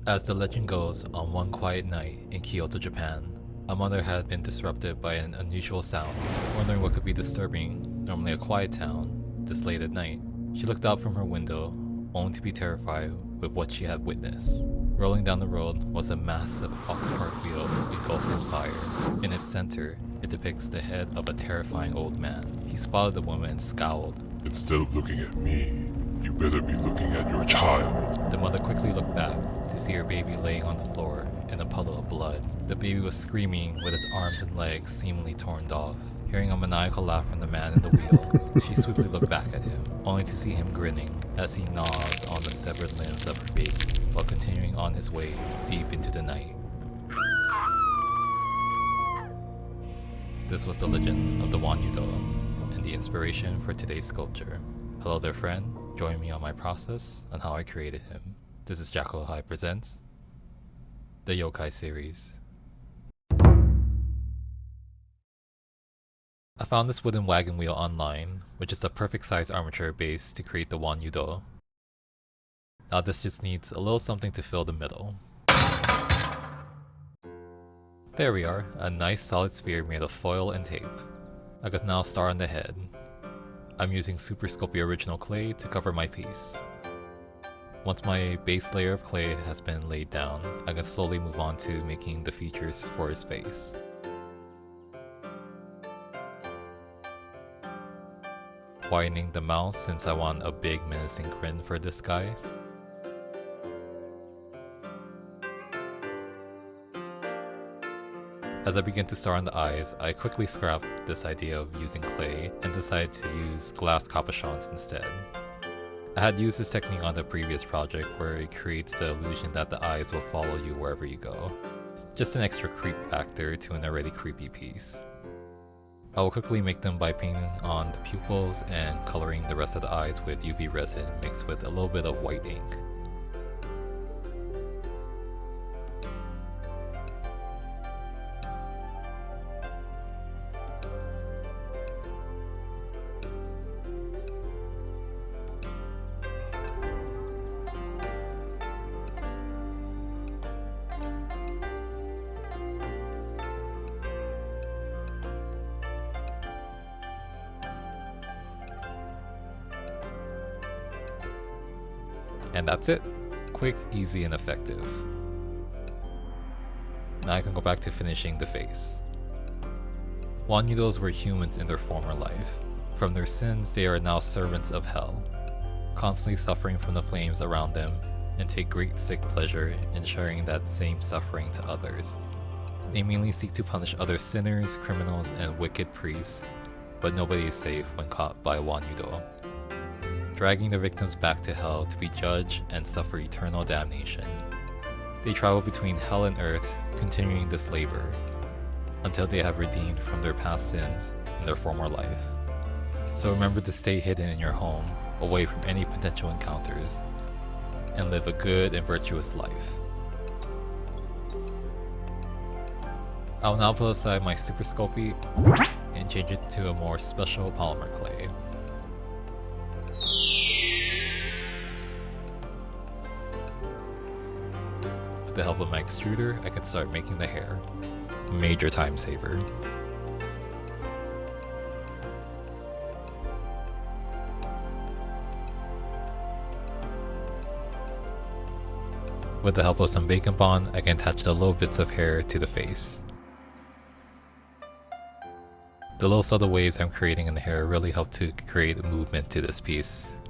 As the legend goes, on one quiet night in Kyoto, Japan, a mother had been disrupted by an unusual sound. Wondering what could be disturbing, normally a quiet town, this late at night, she looked out from her window, only to be terrified with what she had witnessed. Rolling down the road was a massive ox cart wheel engulfed in fire. In its center, it depicts the head of a terrifying old man. He spotted the woman and scowled. Instead of looking at me, you better be looking at your child. The mother quickly looked back to see her baby laying on the floor in a puddle of blood. The baby was screaming with its arms and legs seemingly torn off. Hearing a maniacal laugh from the man in the wheel, she swiftly looked back at him, only to see him grinning as he gnaws on the severed limbs of her baby, while continuing on his way deep into the night. This was the legend of the Wanyudo, and the inspiration for today's sculpture. Hello there, friend. Join me on my process on how I created him. This is jackyllofhyde presents the Yokai series. I found this wooden wagon wheel online, which is the perfect size armature base to create the Wanudo. Now this just needs a little something to fill the middle. There we are, a nice solid sphere made of foil and tape. I could now start on the head. I'm using Super Sculpey original clay to cover my piece. Once my base layer of clay has been laid down, I can slowly move on to making the features for his face. Widening the mouth since I want a big menacing grin for this guy. As I begin to start on the eyes, I quickly scrapped this idea of using clay and decided to use glass cabochons instead. I had used this technique on the previous project where it creates the illusion that the eyes will follow you wherever you go. Just an extra creep factor to an already creepy piece. I will quickly make them by painting on the pupils and coloring the rest of the eyes with UV resin mixed with a little bit of white ink. And that's it. Quick, easy, and effective. Now I can go back to finishing the face. Wanyudos were humans in their former life. From their sins, they are now servants of hell, constantly suffering from the flames around them, and take great sick pleasure in sharing that same suffering to others. They mainly seek to punish other sinners, criminals, and wicked priests, but nobody is safe when caught by Wanudo, dragging the victims back to hell to be judged and suffer eternal damnation. They travel between hell and earth, continuing this labor, until they have redeemed from their past sins in their former life. So remember to stay hidden in your home, away from any potential encounters, and live a good and virtuous life. I will now put aside my Super Sculpey and change it to a more special polymer clay. With the help of my extruder, I can start making the hair. Major time saver. With the help of some bacon bond, I can attach the little bits of hair to the face. The little subtle waves I'm creating in the hair really help to create movement to this piece.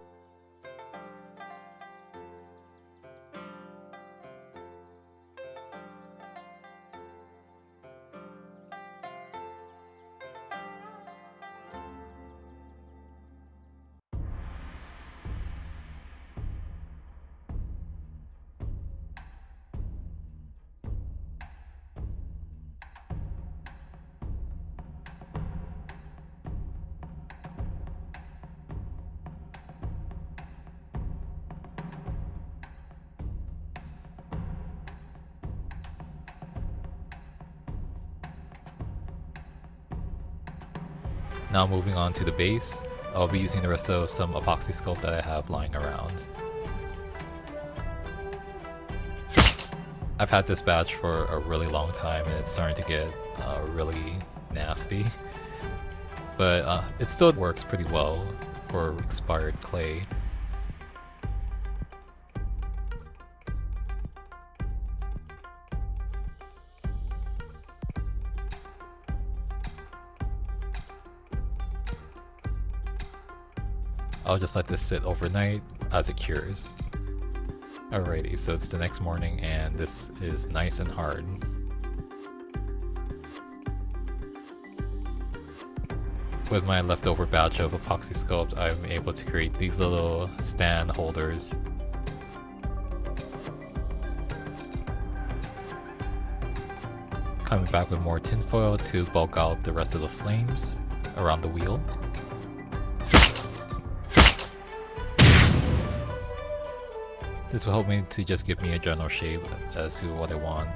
Now moving on to the base, I'll be using the rest of some epoxy sculpt that I have lying around. I've had this batch for a really long time and it's starting to get really nasty. But it still works pretty well for expired clay. I'll just let this sit overnight as it cures. Alrighty, so it's the next morning and this is nice and hard. With my leftover batch of epoxy sculpt, I'm able to create these little stand holders. Coming back with more tinfoil to bulk out the rest of the flames around the wheel. This will help me to just give me a general shape as to what I want.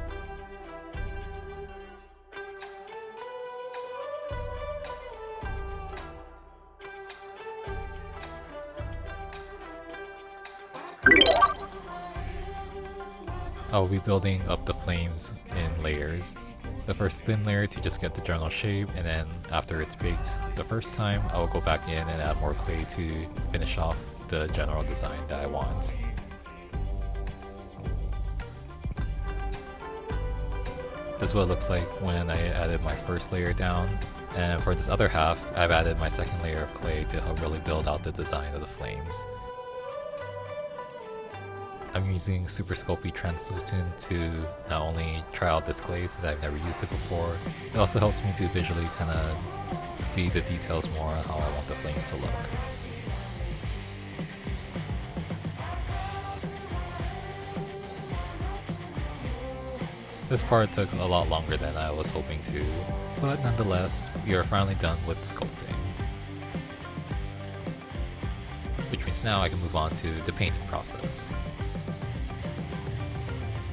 I'll be building up the flames in layers. The first thin layer to just get the general shape, and then after it's baked the first time, I will go back in and add more clay to finish off the general design that I want. This is what it looks like when I added my first layer down, and for this other half, I've added my second layer of clay to help really build out the design of the flames. I'm using Super Sculpey Translucent to not only try out this clay since I've never used it before, it also helps me to visually kind of see the details more on how I want the flames to look. This part took a lot longer than I was hoping to, but nonetheless, we are finally done with sculpting. Which means now I can move on to the painting process.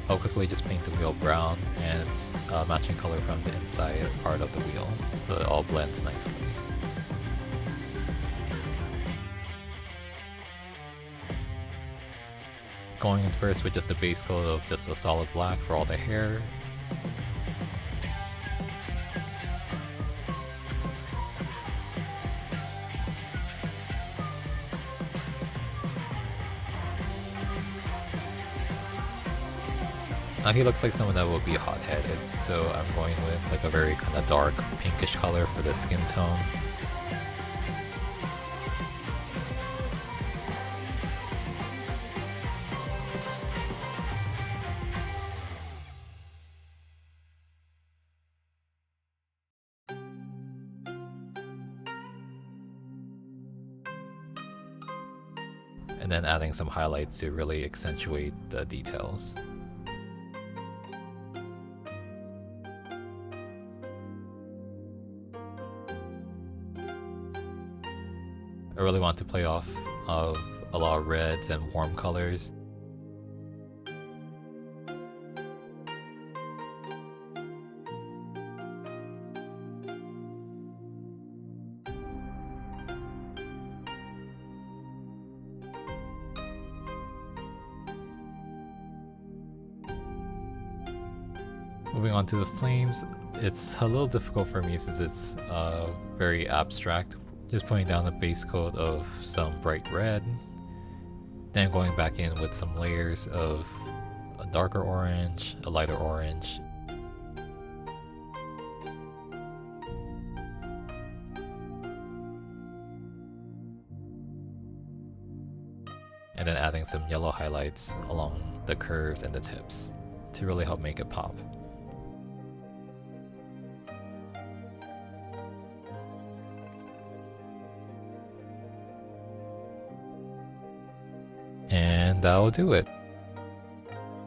I'll quickly just paint the wheel brown, and it's a matching color from the inside part of the wheel, so it all blends nicely. Going in first with just a base coat of just a solid black for all the hair. Now he looks like someone that will be hot-headed, so I'm going with like a very kind of dark pinkish color for the skin tone. And then adding some highlights to really accentuate the details. I really want to play off of a lot of reds and warm colors. Moving on to the flames, it's a little difficult for me since it's very abstract. Just putting down a base coat of some bright red, then going back in with some layers of a darker orange, a lighter orange, and then adding some yellow highlights along the curves and the tips to really help make it pop. And that'll do it.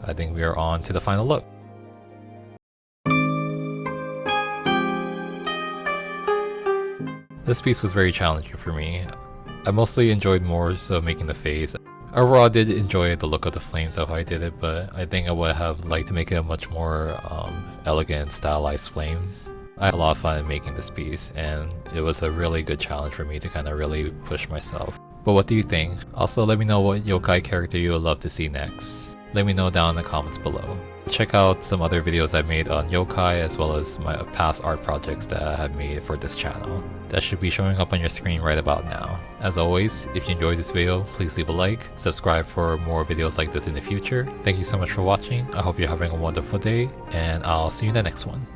I think we are on to the final look. This piece was very challenging for me. I mostly enjoyed more so making the face. Overall, I did enjoy the look of the flames of how I did it, but I think I would have liked to make it a much more elegant, stylized flames. I had a lot of fun making this piece, and it was a really good challenge for me to kind of really push myself. But what do you think? Also, let me know what yokai character you would love to see next. Let me know down in the comments below. Check out some other videos I made on yokai as well as my past art projects that I have made for this channel. That should be showing up on your screen right about now. As always, if you enjoyed this video, please leave a like, subscribe for more videos like this in the future. Thank you so much for watching, I hope you're having a wonderful day, and I'll see you in the next one.